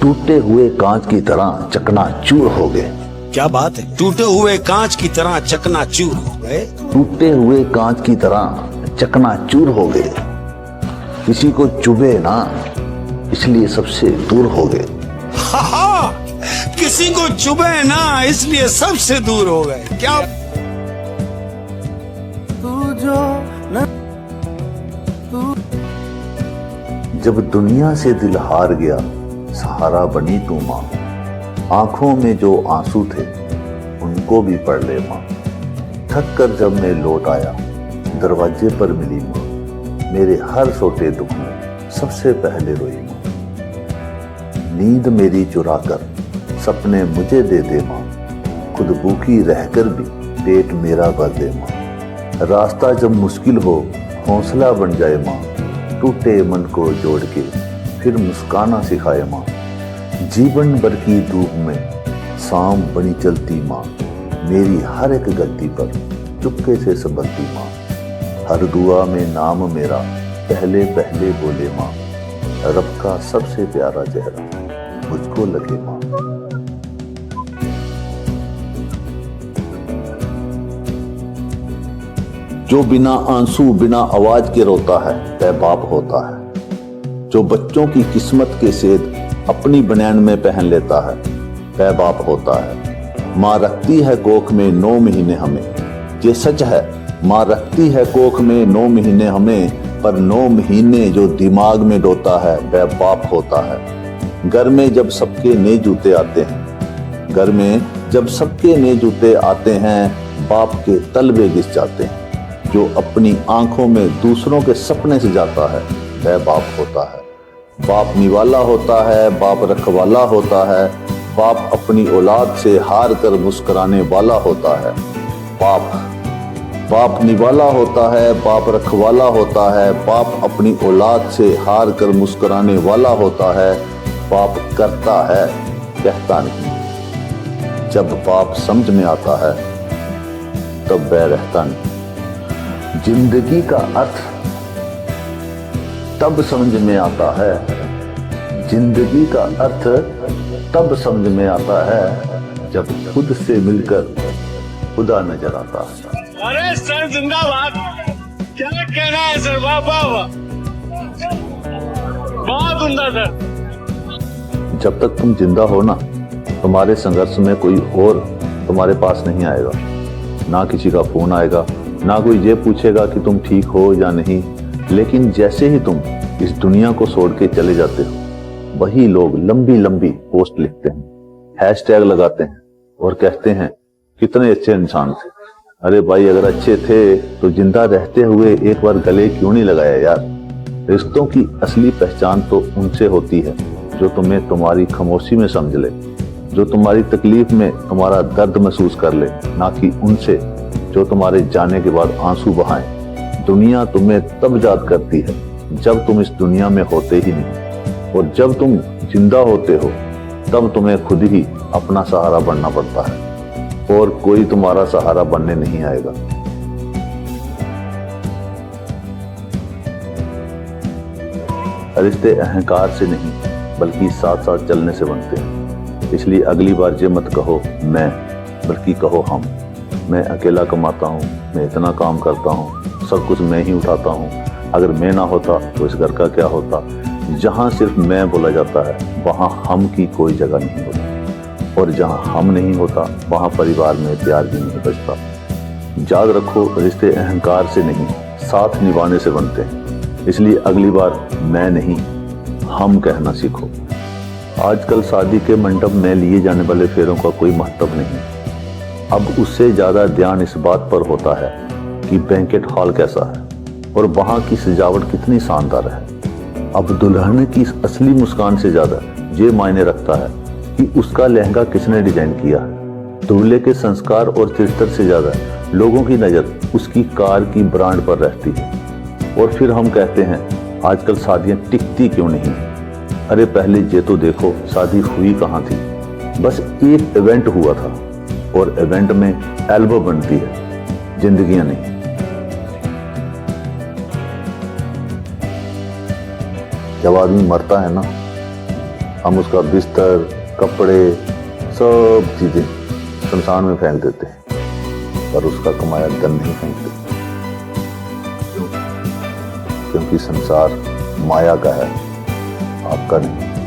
टूटे हुए कांच की तरह चकनाचूर हो गए। क्या बात है, टूटे हुए कांच की तरह चकनाचूर हो गए। टूटे हुए कांच की तरह चकनाचूर हो गए। किसी को चुभे ना इसलिए सबसे दूर हो गए। किसी को चुभे ना इसलिए सबसे दूर हो गए। क्या जब दुनिया से दिल हार गया सहारा बनी तू माँ। आंखों में जो आंसू थे उनको भी पढ़ ले माँ। थक कर जब मैं लौट आया दरवाजे पर मिली माँ। मेरे हर छोटे दुख में सबसे पहले रोई माँ। नींद मेरी चुरा कर सपने मुझे दे दे माँ। खुद भूखी रहकर भी पेट मेरा भर दे माँ। रास्ता जब मुश्किल हो हौसला बन जाए माँ। टूटे मन को जोड़ के फिर मुस्काना सिखाए माँ। जीवन भर की धूप में शाम बनी चलती माँ। मेरी हर एक गलती पर चुपके से संभलती माँ। हर दुआ में नाम मेरा पहले पहले बोले माँ। रब का सबसे प्यारा चेहरा मुझको लगे माँ। जो बिना आंसू बिना आवाज के रोता है वह बाप होता है। जो बच्चों की किस्मत के सेध अपनी बनियान में पहन लेता है वह बाप होता है। माँ रखती है कोख में 9 महीने हमें। ये सच है, माँ रखती है कोख में 9 महीने हमें। पर 9 महीने जो दिमाग में डोता है वह बाप होता है। घर में जब सबके नए जूते आते हैं, घर में जब सबके नए जूते आते हैं, बाप के तलवे घिस जाते हैं। जो अपनी आंखों में दूसरों के सपने से जाता है वह बाप होता है। बाप निवाला होता है, बाप रखवाला होता है। बाप अपनी औलाद से हार कर मुस्कुराने वाला होता है। बाप निवाला होता है, बाप रखवाला होता है। बाप अपनी औलाद से हार कर मुस्कुराने वाला होता है। बाप करता है कहता नहीं। जब बाप समझ में आता है तब वह रहता नहीं। जिंदगी का अर्थ तब समझ में आता है। जिंदगी का अर्थ तब समझ में आता है जब खुद से मिलकर खुदा नजर आता है। अरे सर जिंदाबाद। क्या कहना है सर, वाह वाह वाह, बहुत उम्दा सर। जब तक तुम जिंदा हो ना, तुम्हारे संघर्ष में कोई और तुम्हारे पास नहीं आएगा। ना किसी का फोन आएगा, ना कोई ये पूछेगा कि तुम ठीक हो या नहीं। लेकिन जैसे ही तुम इस दुनिया को छोड़ के चले जाते हो, वही लोग लंबी लंबी पोस्ट लिखते हैं, हैशटैग लगाते हैं और कहते हैं कितने अच्छे इंसान थे। अरे भाई, अगर अच्छे थे तो जिंदा रहते हुए एक बार गले क्यों नहीं लगाया यार। रिश्तों की असली पहचान तो उनसे होती है जो तुम्हें तुम्हारी खामोशी में समझ ले, जो तुम्हारी तकलीफ में तुम्हारा दर्द महसूस कर ले। ना कि उनसे जो तुम्हारे जाने के बाद आंसू बहाएं। दुनिया तुम्हें तब याद करती है जब तुम इस दुनिया में होते ही नहीं, और जब तुम जिंदा होते हो तब तुम्हें खुद ही अपना सहारा बनना पड़ता है और कोई तुम्हारा सहारा बनने नहीं आएगा। रिश्ते अहंकार से नहीं बल्कि साथ साथ चलने से बनते हैं। इसलिए अगली बार ये मत कहो मैं, बल्कि कहो हम। मैं अकेला कमाता हूँ, मैं इतना काम करता हूँ, सब कुछ मैं ही उठाता हूँ। अगर मैं ना होता तो इस घर का क्या होता। जहाँ सिर्फ मैं बोला जाता है वहाँ हम की कोई जगह नहीं होती, और जहाँ हम नहीं होता वहाँ परिवार में प्यार भी नहीं बचता। याद रखो, रिश्ते अहंकार से नहीं साथ निभाने से बनते हैं। इसलिए अगली बार मैं नहीं हम कहना सीखो। आजकल शादी के मंडप में लिए जाने वाले फेरों का कोई महत्व नहीं। अब उससे ज्यादा ध्यान इस बात पर होता है कि बैंकेट हॉल कैसा है और वहां की सजावट कितनी शानदार है। अब दुल्हन की असली मुस्कान से ज्यादा ये मायने रखता है कि उसका लहंगा किसने डिजाइन किया है। दूल्हे के संस्कार और चरित्र से ज्यादा लोगों की नजर उसकी कार की ब्रांड पर रहती है। और फिर हम कहते हैं आजकल शादियां टिकती क्यों नहीं। अरे पहले ये तो देखो, शादी हुई कहाँ थी। बस एक इवेंट हुआ था और इवेंट में एल्बम बनती है, जिंदगियां नहीं। जब आदमी मरता है ना, हम उसका बिस्तर, कपड़े, सब चीजें शमशान में फेंक देते हैं, पर उसका कमाया धन नहीं फेंकते। क्योंकि संसार माया का है, आपका नहीं।